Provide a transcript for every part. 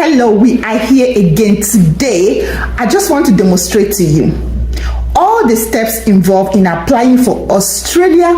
Hello, we are here again today. I just want to demonstrate to you all the steps involved in applying for Australia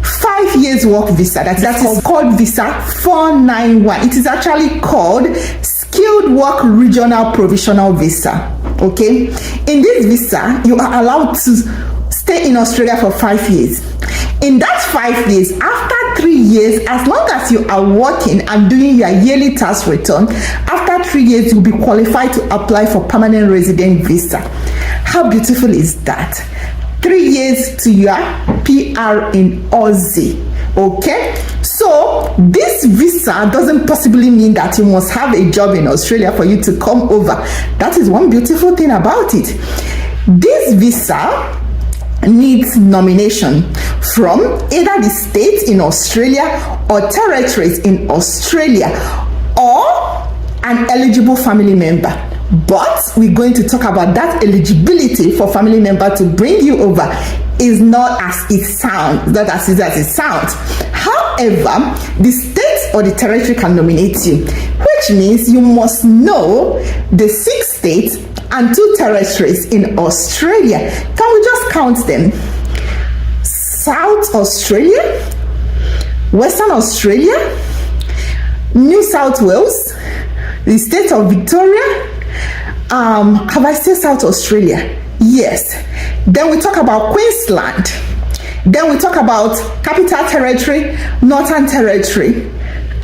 5 years work visa. That is called visa 491. It is actually called skilled work regional provisional visa. Okay, in this visa you are allowed to stay in Australia for 5 years. In that 5 years, after 3 years, as long as you are working and doing your yearly tax return, after 3 years you'll be qualified to apply for permanent resident visa. How beautiful is that? 3 years to your PR in Aussie. Okay, so this visa doesn't possibly mean that you must have a job in Australia for you to come over. That is one beautiful thing about it. This visa needs nomination from either the states in Australia or territories in Australia or an eligible family member. But we're going to talk about that eligibility for family member to bring you over is not as it sounds, not as easy as it sounds. However, the state or the territory can nominate you, which means you must know the 6 states and 2 territories in Australia. Can we just count them? South Australia, Western Australia, New South Wales, the state of Victoria. Have I said South Australia? Yes. Then we talk about Queensland. Then we talk about Capital Territory, Northern Territory,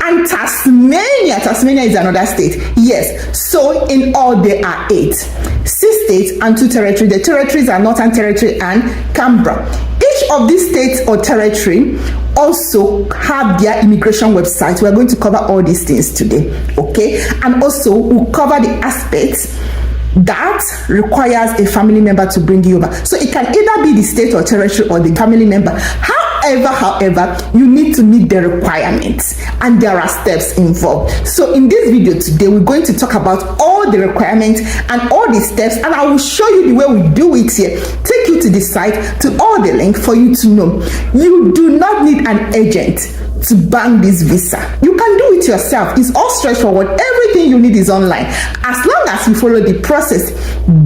and Tasmania. Tasmania is another state. Yes. So in all there are 8. 6 states and 2 territories. The territories are Northern Territory and Canberra. Each of these states or territory also have their immigration website. We're going to cover all these things today. Okay. And also we'll cover the aspects that requires a family member to bring you over. So it can either be the state or territory or the family member. However, you need to meet the requirements and there are steps involved. So in this video today, we're going to talk about all the requirements and all the steps, and I will show you the way we do it here. Take you to the site, to all the link for you to know. You do not need an agent to bank this visa. You can do it yourself. It's all straightforward. Everything you need is online. As long as you follow the process,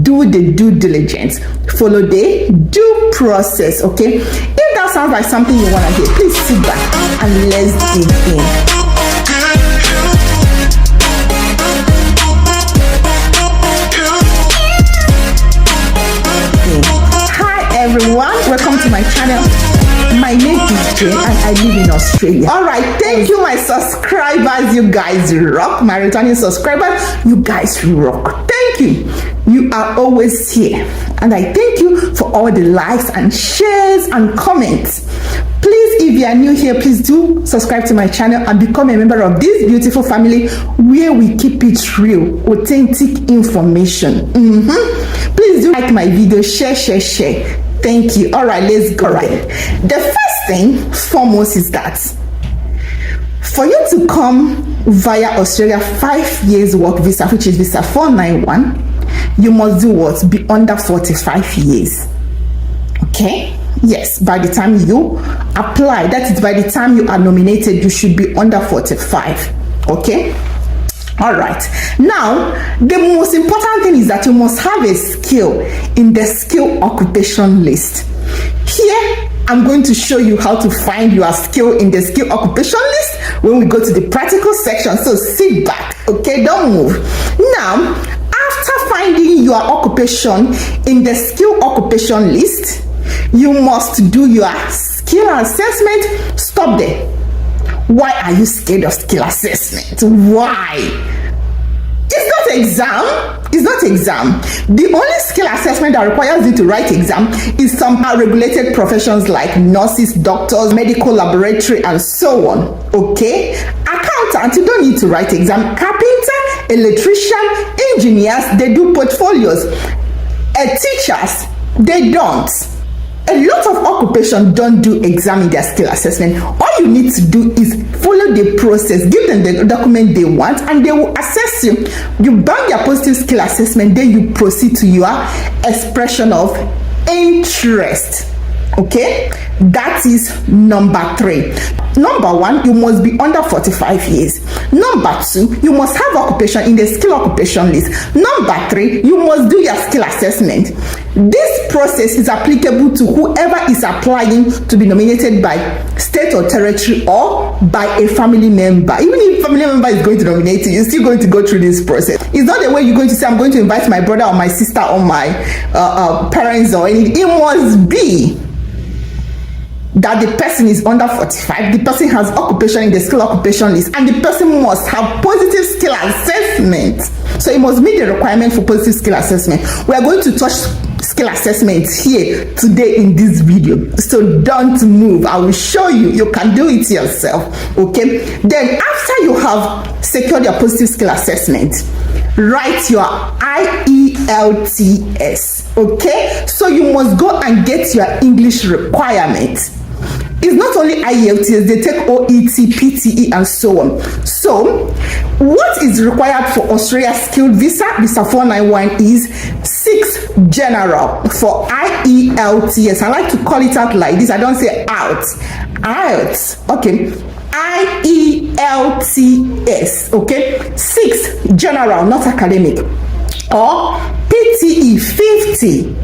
do the due diligence, follow the due process. Okay, if that sounds like something you want to hear, please sit back and let's dig in. Hi everyone, welcome to my channel. My name is Jane and I live in Australia. Alright, thank you my subscribers. You guys rock. My returning subscribers, you guys rock. Thank you. You are always here. And I thank you for all the likes and shares and comments. Please, if you are new here, please do subscribe to my channel and become a member of this beautiful family where we keep it real, authentic information. Please do like my video, share. Thank you. All right, let's go. Right. The first thing foremost is that for you to come via Australia 5 years work visa, which is visa 491, you must do what? Be under 45 years. Okay? Yes, by the time you apply, that is by the time you are nominated, you should be under 45. Okay? All right. Now, the most important thing is that you must have a skill in the skill occupation list. Here, I'm going to show you how to find your skill in the skill occupation list when we go to the practical section. So sit back, okay? Don't move. Now, after finding your occupation in the skill occupation list, you must do your skill assessment. Stop there. Why are you scared of skill assessment? Why? It's not exam. It's not exam. The only skill assessment that requires you to write exam is some regulated professions like nurses, doctors, medical laboratory, and so on. Okay? Accountant, you don't need to write exam. Carpenter, electrician, engineers, they do portfolios. Teachers, they don't. A lot of occupations don't do exam in their skill assessment. All you need to do is follow the process, give them the document they want, and they will assess you. You bank your positive skill assessment, then you proceed to your expression of interest. Okay, that is number 3. Number 1, you must be under 45 years. Number 2, you must have occupation in the skill occupation list. Number 3, you must do your skill assessment. This process is applicable to whoever is applying to be nominated by state or territory or by a family member. Even if family member is going to nominate you, you're still going to go through this process. It's not the way you're going to say, I'm going to invite my brother or my sister or my parents or anything. It must be that the person is under 45, the person has occupation in the skill occupation list, and the person must have positive skill assessment. So it must meet the requirement for positive skill assessment. We are going to touch skill assessment here today in this video, so don't move. I will show you. You can do it yourself. Okay, then after you have secured your positive skill assessment, write your IELTS. Okay, so you must go and get your English requirement. It's not only IELTS, they take OET, PTE, and so on. So, what is required for Australia skilled visa, visa 491, is 6 general for IELTS. I like to call it out like this. I don't say out. IELTS. Okay. IELTS. Okay. 6 general, not academic. Or PTE 50.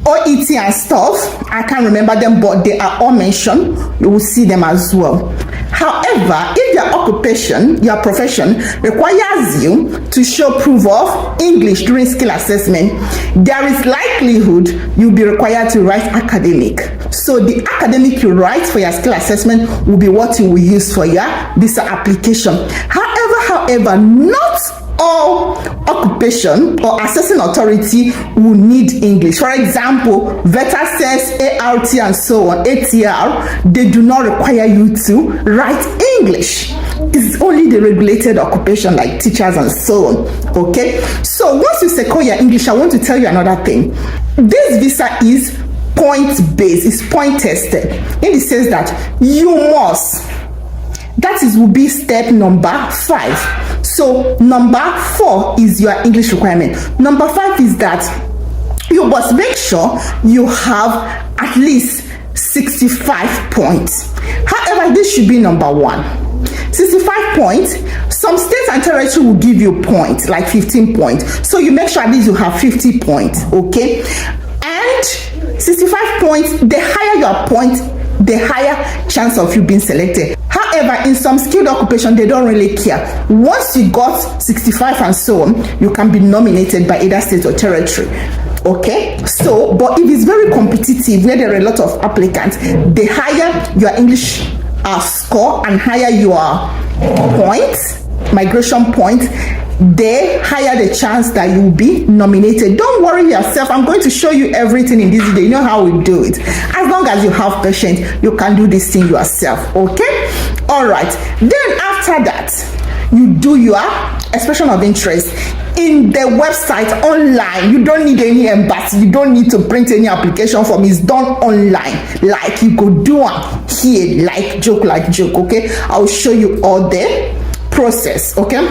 OET and stuff, I can't remember them, but they are all mentioned. You will see them as well. However, if your occupation, your profession requires you to show proof of English during skill assessment, there is likelihood you'll be required to write academic. So the academic you write for your skill assessment will be what you will use for your visa application. However, not all occupation or assessing authority will need English. For example, VETA-SES, ART, and so on, ATR, they do not require you to write English. It's only the regulated occupation like teachers and so on. Okay, so once you secure your English, I want to tell you another thing. This visa is point-based, it's point-tested, in the sense that you must. That will be step number 5. So number 4 is your English requirement. Number 5 is that you must make sure you have at least 65 points. However, this should be number 1. 65 points. Some states and territory will give you points, like 15 points. So you make sure at least you have 50 points. Okay, and 65 points. The higher your points, the higher chance of you being selected. However, in some skilled occupation, they don't really care. Once you got 65 and so on, you can be nominated by either state or territory. Okay, so but if it's very competitive, where there are a lot of applicants, the higher your English score and higher your points, migration points, the higher the chance that you will be nominated. Don't worry yourself. I'm going to show you everything in this video. You know how we do it. As long as you have patience, you can do this thing yourself. Okay, all right. Then after that, you do your expression of interest in the website online. You don't need any embassy. You don't need to print any application form. It's done online. Like you could do it here, like joke. Okay, I'll show you all the process. Okay,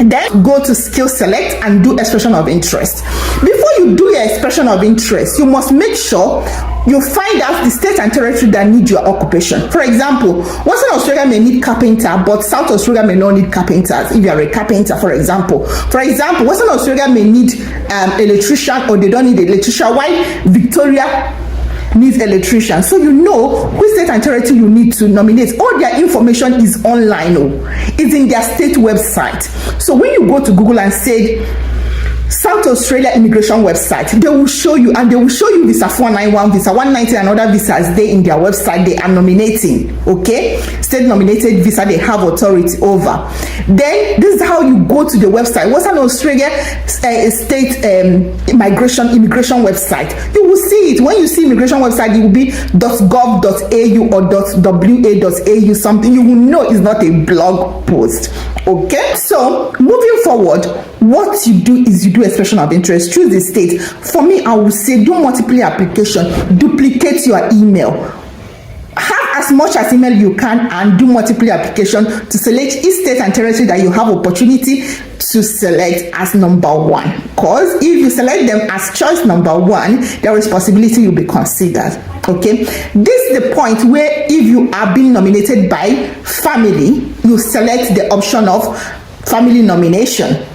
then go to SkillSelect and do expression of interest. Before you do your expression of interest, you must make sure you find out the state and territory that need your occupation. For example, Western Australia may need carpenter, but South Australia may not need carpenters. If you are a carpenter, for example, Western Australia may need electrician, or they don't need electrician, while Victoria needs electrician. So you know which state and territory you need to nominate. All their information is online. It's in their state website. So when you go to Google and say South Australia immigration website, they will show you, and they will show you visa 491, visa 190, and other visas there in their website they are nominating. Okay, state nominated visa they have authority over. Then this is how you go to the website, Western Australia state immigration website. You will see it. When you see immigration website, it will be .gov.au or .wa.au something. You will know it's not a blog post. Okay, so moving forward, what you do is you do expression of interest. Choose the state. For me, I would say do multiple application. Duplicate your email. Have as much as email you can and do multiple application to select each state and territory that you have opportunity to select as number one. Because if you select them as choice number one, there is possibility you'll be considered. Okay, this is the point where if you are being nominated by family, you select the option of family nomination.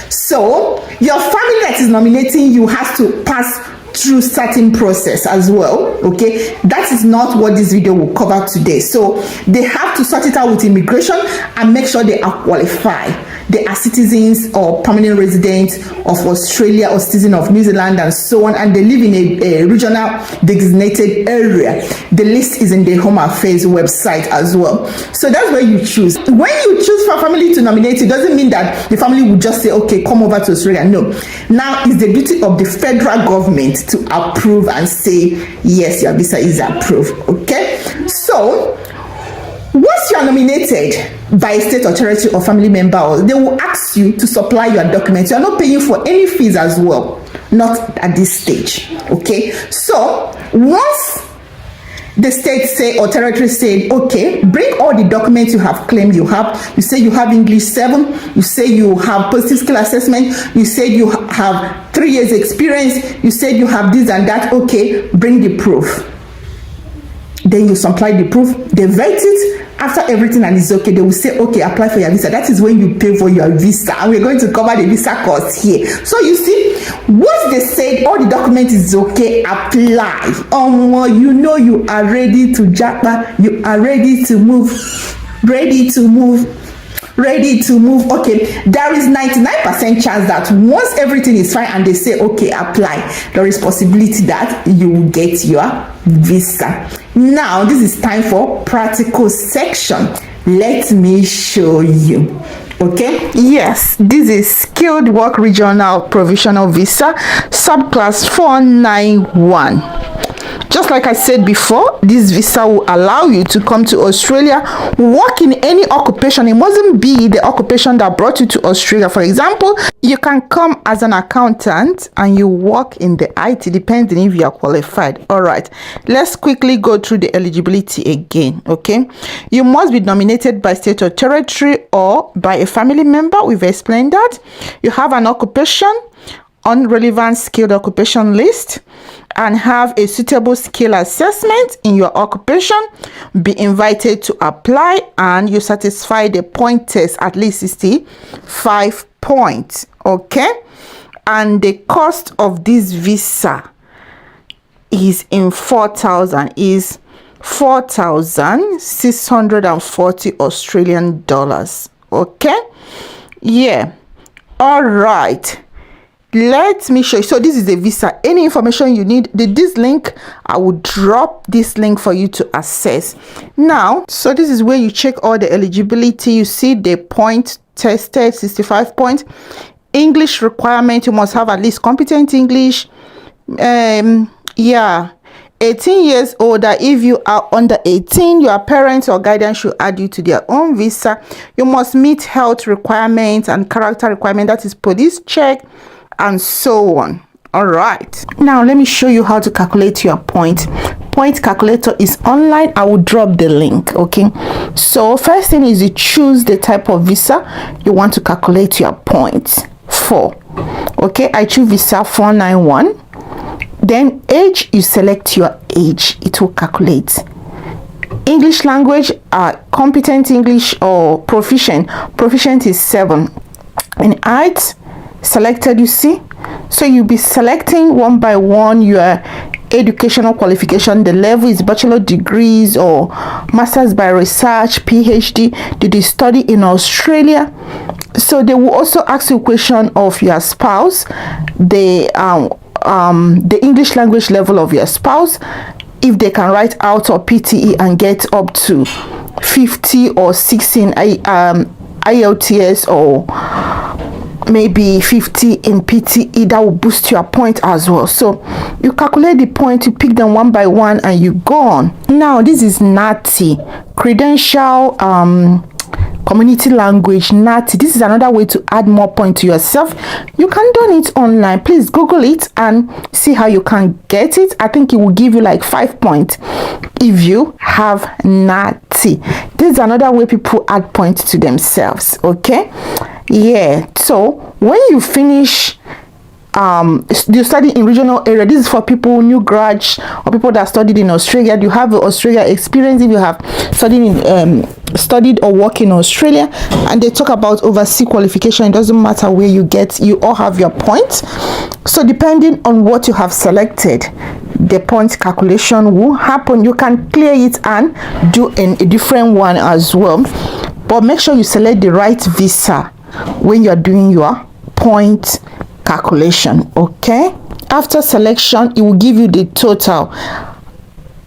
So your family that is nominating you has to pass through certain process as well. Okay, that is not what this video will cover today. So they have to sort it out with immigration and make sure they are qualified. They are citizens or permanent residents of Australia or citizen of New Zealand and so on, and they live in a regional designated area. The list is in the Home Affairs website as well. So that's where you choose. When you choose for family to nominate, it doesn't mean that the family will just say, okay, come over to Australia. No. Now it's the duty of the federal government to approve and say, yes, your visa is approved. Okay? So once you are nominated by a state or territory or family member, they will ask you to supply your documents. You are not paying for any fees as well, not at this stage. Okay, so once the state say or territory say, okay, bring all the documents you have claimed you have. You say you have English 7, you say you have positive skill assessment, you say you have 3 years experience, you said you have this and that. Okay, bring the proof. Then you supply the proof, they vet it. After everything and it's okay, they will say, okay, apply for your visa. That is when you pay for your visa, and we're going to cover the visa cost here. So you see, once they said all the document is okay, apply. You know you are ready to japa, you are ready to move, ready to move. Okay, there is 99% chance that once everything is fine and they say okay, apply, there is possibility that you will get your visa. Now this is time for practical section. Let me show you. Okay, yes, this is skilled work regional provisional visa subclass 491. Just like I said before, this visa will allow you to come to Australia, work in any occupation. It mustn't be the occupation that brought you to Australia. For example, you can come as an accountant and you work in the IT, depending if you are qualified. All right, let's quickly go through the eligibility again. Okay, you must be nominated by state or territory or by a family member. We've explained that. You have an occupation on relevant skilled occupation list and have a suitable skill assessment in your occupation, be invited to apply, and you satisfy the point test, at least 65 points. Okay, and the cost of this visa is in 4,640 Australian dollars. Okay, yeah, all right. Let me show you. So this is a visa. Any information you need, this link, I will drop this link for you to access. Now, so this is where you check all the eligibility. You see the point tested, 65 points. English requirement, you must have at least competent English. 18 years older. If you are under 18, your parents or guardian should add you to their own visa. You must meet health requirements and character requirement, that is police check, and so on. All right, now let me show you how to calculate your point calculator is online. I will drop the link. Okay, so first thing is you choose the type of visa you want to calculate your points for. Okay, I choose visa 491. Then age, you select your age, it will calculate. English language, competent English or proficient is 7. In arts, selected, you see, so you'll be selecting one by one your educational qualification. The level is bachelor degrees or masters by research, PhD. Did you study in Australia? So they will also ask you a question of your spouse, the English language level of your spouse, if they can write out or PTE and get up to 50 or 60 in IELTS or maybe 50 in PTE. That will boost your point as well. So you calculate the point, you pick them one by one, and you go on. Now this is NATI, credential community language, NATI. This is another way to add more points to yourself. You can do it online. Please Google it and see how you can get it. I think it will give you like 5 points if you have NATI. This is another way people add points to themselves. Okay, yeah. So when you finish you study in regional area, this is for people, new grads or people that studied in Australia. You have Australia experience if you have studied or work in Australia, and they talk about overseas qualification. It doesn't matter where you get, you all have your points. So depending on what you have selected, the point calculation will happen. You can clear it and do a different one as well, but make sure you select the right visa when you're doing your point calculation. Okay, after selection, it will give you the total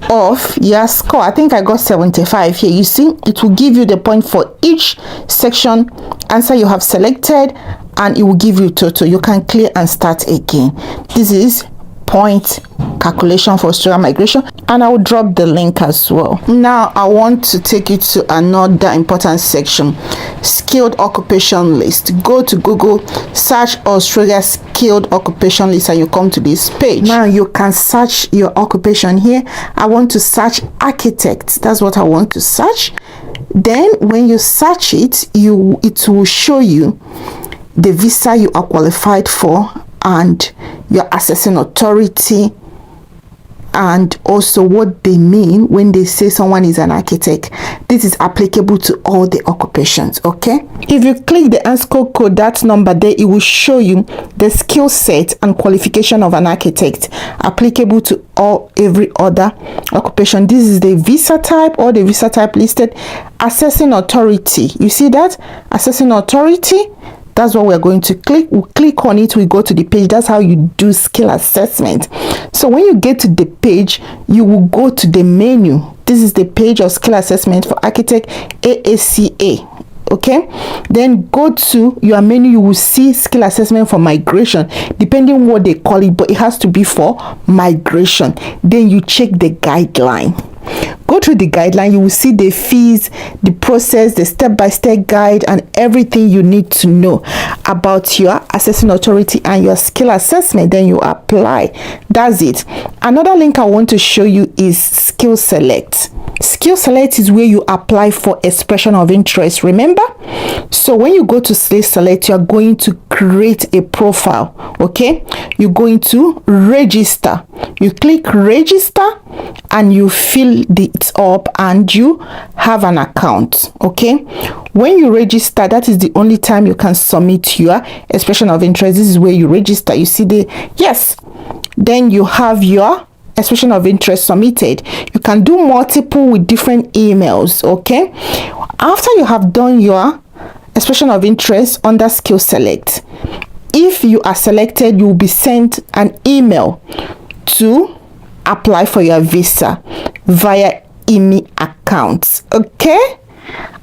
of your score. I think I got 75 here. You see, it will give you the point for each section answer you have selected, and it will give you total. You can clear and start again. This is point calculation for Australia migration, and I will drop the link as well. Now I want to take you to another important section, skilled occupation list. Go to Google, search Australia skilled occupation list, and you come to this page. Now you can search your occupation here. I want to search architect. That's what I want to search. Then when you search it, it will show you the visa you are qualified for and your assessing authority, and also what they mean when they say someone is an architect. This is applicable to all the occupations. Okay, if you click the ANSCO code, that number there, it will show you the skill set and qualification of an architect applicable to every other occupation. This is the visa type, or the visa type listed. Assessing authority, you see that assessing authority, that's what we're going to click. We'll click on it, we go to the page. That's how you do skill assessment. So when you get to the page, you will go to the menu. This is the page of skill assessment for architect AACA. Okay, then go to your menu. You will see skill assessment for migration, depending what they call it, but it has to be for migration. Then you check the guideline. Go through the guideline. You will see the fees, the process, the step-by-step guide, and everything you need to know about your assessing authority and your skill assessment. Then you apply. That's it. Another link I want to show you is SkillSelect. SkillSelect is where you apply for expression of interest, remember? So when you go to SkillSelect, you are going to create a profile. Okay, you're going to register. You click register and you fill it up and you have an account. Okay, when you register, that is the only time you can submit your expression of interest. This is where you register. You see the yes, then you have your expression of interest submitted. You can do multiple with different emails. Okay, after you have done your expression of interest under SkillSelect, if you are selected, you will be sent an email to apply for your visa via IMI account. Okay,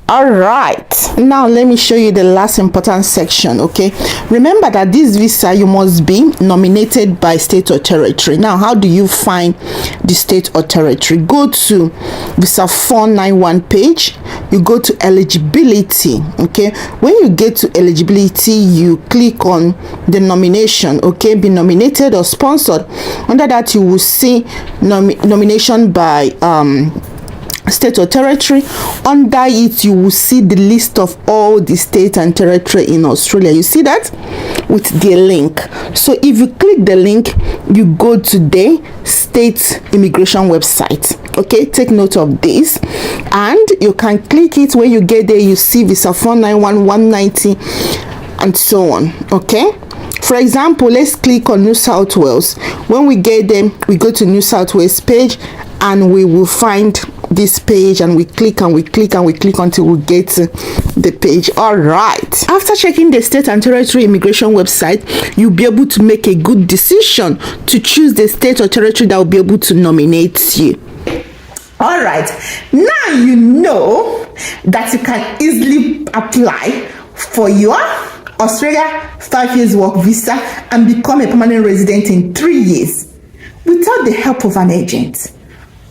all right, now let me show you the last important section. Okay, remember that this visa, you must be nominated by state or territory. Now, how do you find the state or territory? Go to visa 491 page, you go to eligibility. Okay, when you get to eligibility, you click on the nomination. Okay, be nominated or sponsored. Under that, you will see nomination by state or territory. Under it, you will see the list of all the state and territory in Australia. You see that with the link. So if you click the link, you go to the state immigration website. Okay, take note of this, and you can click it. When you get there, you see visa 491, 190, and so on. Okay, for example, let's click on New South Wales. When we get there, we go to New South Wales page, and we will find this page, and we click and we click and we click until we get to the page. All right, after checking the state and territory immigration website, you'll be able to make a good decision to choose the state or territory that will be able to nominate you. All right, now you know that you can easily apply for your Australia 5 years work visa and become a permanent resident in 3 years without the help of an agent.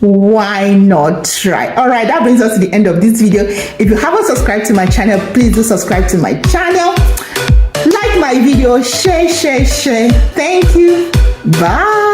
why not try? All right, that brings us to the end of this video. If you haven't subscribed to my channel, please do subscribe to my channel. Like my video, share. Thank you. Bye.